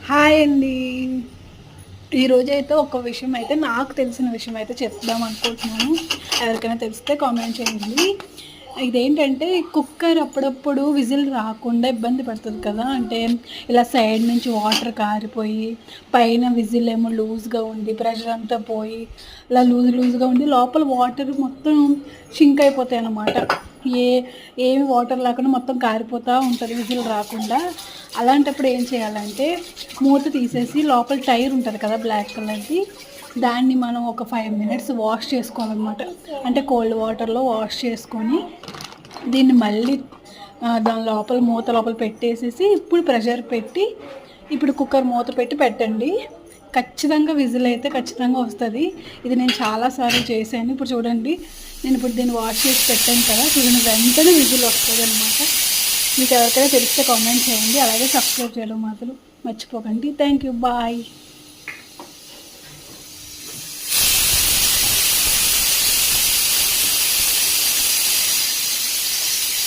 Hi అండి. ఈరోజైతే ఒక విషయం అయితే నాకు తెలిసిన విషయం అయితే చెప్దాం అనుకుంటున్నాను. ఎవరికైనా తెలిస్తే కామెంట్ చేయండి. ఇదేంటంటే కుక్కర్ అప్పుడప్పుడు విజిల్ రాకుండా ఇబ్బంది పడుతుంది కదా! అంటే ఇలా సైడ్ నుంచి వాటర్ కారిపోయి, పైన విజిల్ ఏమో లూజ్‌గా ఉండి, ప్రెషర్ అంతా పోయి, ఇలా లూజ్‌గా ఉండి లోపల వాటర్ మొత్తం షింక్ అయిపోతాయన్నమాట. ఏ ఏమి వాటర్ లేకుండా మొత్తం కారిపోతూ ఉంటది విజిల్ రాకుండా. అలాంటప్పుడు ఏం చేయాలంటే మూత తీసేసి లోపల టైర్ ఉంటది కదా బ్లాక్ కలర్‌ది. దాన్ని మనం ఒక 5 మినిట్స్ వాష్ చేసుకోవాలన్నమాట. అంటే కోల్డ్ వాటర్‌లో వాష్ చేసుకొని దీన్ని మళ్ళీ దాని లోపల మూత లోపల పెట్టేసేసి ఇప్పుడు ప్రెషర్ పెట్టి ఇప్పుడు కుక్కర్ మూత పెట్టి పెట్టండి. ఖచ్చితంగా విజిల్ అయితే ఖచ్చితంగా వస్తది. ఇది నేను చాలా సార్లు చేశాను. ఇప్పుడు చూడండి నేను ఇప్పుడు దీన్ని వాష్ చేసి పెట్టాను కదా! చూడండి వెంటనే విజిల్ వస్తదనమాట. మీకు ఎవరికైనా తెలిస్తే కామెంట్ చేయండి. అలాగే సబ్స్క్రైబ్ చేయడం మాత్రం మర్చిపోకండి. Thank you. బాయ్.